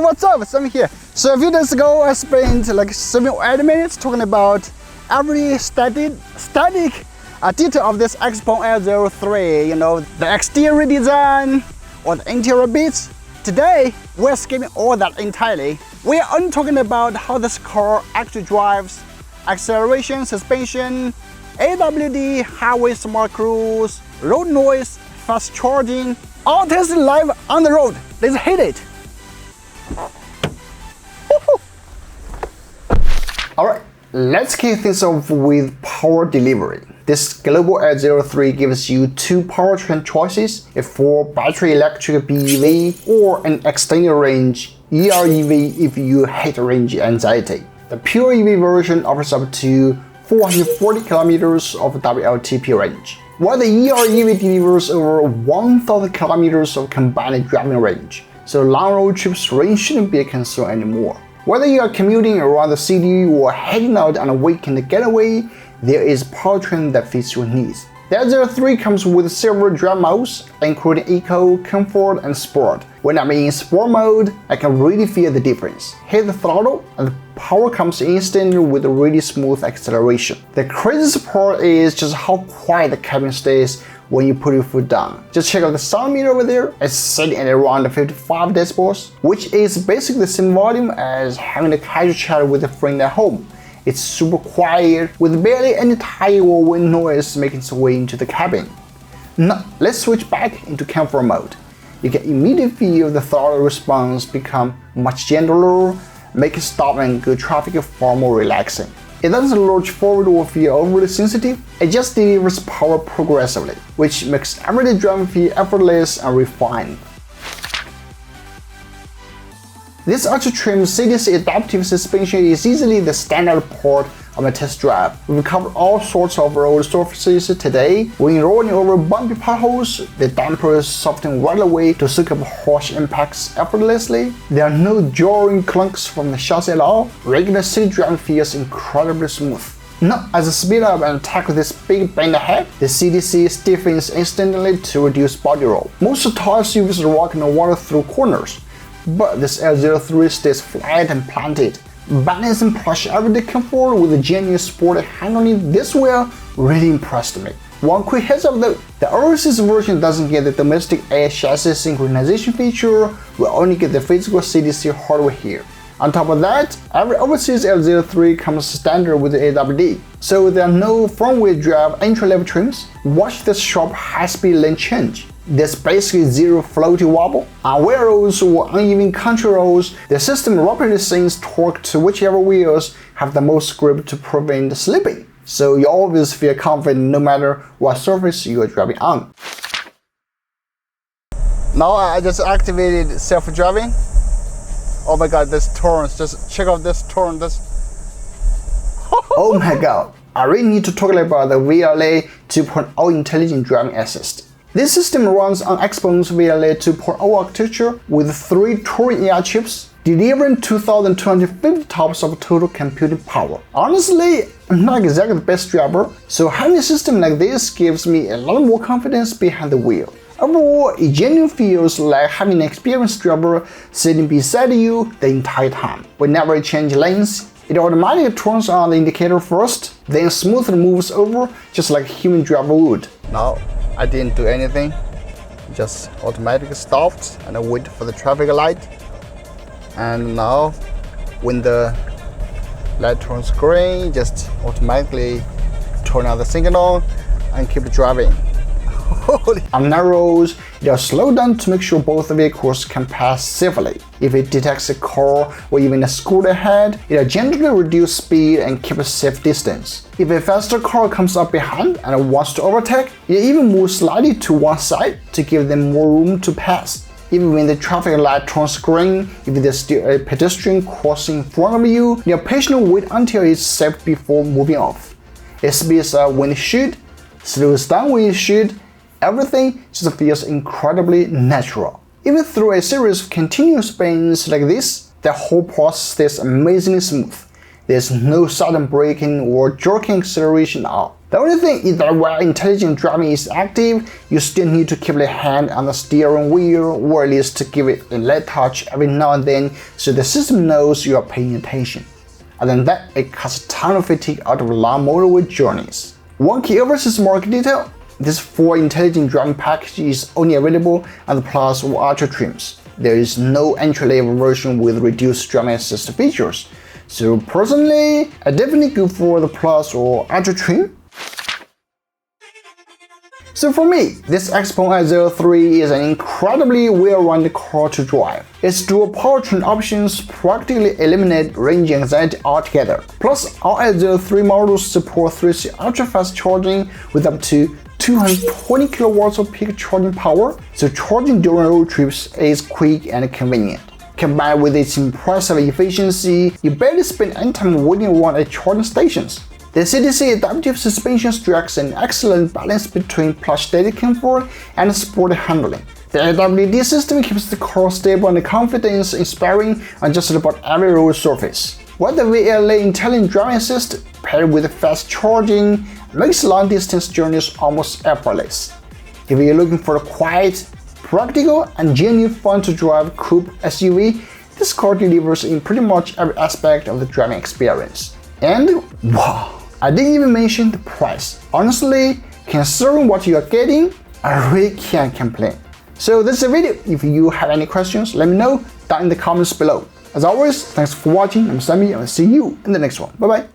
what's up? Sami here. So a few days ago, I spent like 7 or 8 minutes talking about every static detail of this XPENG L03, you know, the exterior design or the interior bits. Today, we're skipping all that entirely. We are only talking about how this car actually drives, acceleration, suspension, AWD, highway smart cruise, road noise, fast charging, all tested live on the road. Let's hit it. Alright, let's kick things off with power delivery. This global L03 gives you 2 powertrain choices, a 4 battery electric BEV or an extended range EREV if you hate range anxiety. The pure EV version offers up to 440 kilometers of WLTP range, while the EREV delivers over 1,000 kilometers of combined driving range, so long road trips range shouldn't be a concern anymore. Whether you are commuting around the city or heading out on a weekend getaway, there is powertrain that fits your needs. The L03 comes with several drive modes, including Eco, Comfort, and Sport. When I'm in Sport mode, I can really feel the difference. Hit the throttle, and the power comes instantly with a really smooth acceleration. The craziest part is just how quiet the cabin stays when you put your foot down. Just check out the sound meter over there. It's sitting at around 55 decibels, which is basically the same volume as having a casual chat with a friend at home. It's super quiet, with barely any tire or wind noise making its way into the cabin. Now, let's switch back into comfort mode. You can immediately feel the throttle response become much gentler, making stop and go traffic far more relaxing. It doesn't lurch forward or feel overly sensitive, it just delivers power progressively, which makes everyday driving feel effortless and refined. This ultra-trim CDC adaptive suspension is easily the standard part of a test drive. We've covered all sorts of road surfaces today. When rolling over bumpy potholes, the dampers soften right away to soak up harsh impacts effortlessly. There are no jarring clunks from the chassis at all. Regular city driving feels incredibly smooth. Now, as I speed up and tackle this big bend ahead, the CDC stiffens instantly to reduce body roll. Most tire SUVs rock in the water through corners, but this L03 stays flat and planted. Balance and plush everyday comfort with a genuine sporty handling this well really impressed me. One quick heads up though, the overseas version doesn't get the domestic air chassis synchronization feature, we'll only get the physical CDC hardware here. On top of that, every overseas L03 comes standard with the AWD, so there are no front-wheel drive entry-level trims. Watch this sharp high-speed lane change. There's basically zero floaty wobble. On wheel rolls or uneven country roads, the system rapidly sends torque to whichever wheels have the most grip to prevent slipping, so you always feel confident no matter what surface you are driving on. Now I just activated self-driving. Oh my god, this turns, just check out this turn, Oh my god, I really need to talk about the VLA 2.0 intelligent driving assist. This system runs on XPENG's VLA 2.0 architecture with 3 Turing AI chips, delivering 2,250 TOPS of total computing power. Honestly, I'm not exactly the best driver, so having a system like this gives me a lot more confidence behind the wheel. Overall, it genuinely feels like having an experienced driver sitting beside you the entire time. Whenever you change lanes, it automatically turns on the indicator first, then smoothly moves over just like a human driver would. Now, I didn't do anything, just automatically stopped and I waited for the traffic light. And now, when the light turns green, just automatically turn on the signal and keep driving. On narrow roads, it will slow down to make sure both vehicles can pass safely. If it detects a car or even a scooter ahead, it will gently reduce speed and keep a safe distance. If a faster car comes up behind and wants to overtake, it even moves slightly to one side to give them more room to pass. Even when the traffic light turns green, if there's still a pedestrian crossing in front of you, you'll patiently wait until it's safe before moving off. It speeds up when it should, slows down when it should. Everything just feels incredibly natural. Even through a series of continuous spins like this, the whole process stays amazingly smooth. There's no sudden braking or jerking acceleration at all. The only thing is that while intelligent driving is active, you still need to keep a hand on the steering wheel, or at least to give it a light touch every now and then so the system knows you are paying attention. Other than that, it cuts a ton of fatigue out of long motorway journeys. One key overseas market detail: this full intelligent driving package is only available on the Plus or Ultra trims. There is no entry-level version with reduced driving assist features. So personally, I definitely go for the Plus or Ultra trim. So for me, this XPENG L03 is an incredibly well-rounded car to drive. Its dual powertrain options practically eliminate range anxiety altogether. Plus, all L03 models support 3C ultra-fast charging with up to 220 kilowatts of peak charging power, so charging during road trips is quick and convenient. Combined with its impressive efficiency, you barely spend any time waiting around at charging stations. The CDC adaptive suspension strikes an excellent balance between plush steady comfort and sporty handling. The AWD system keeps the car stable and confidence-inspiring on just about every road surface, while the VLA intelligent driving assist paired with fast charging makes long-distance journeys almost effortless. If you're looking for a quiet, practical, and genuinely fun-to-drive coupe SUV, this car delivers in pretty much every aspect of the driving experience. And wow! I didn't even mention the price. Honestly, considering what you are getting, I really can't complain. So that's the video. If you have any questions, let me know down in the comments below. As always, thanks for watching. I'm Sami, and I'll see you in the next one. Bye bye.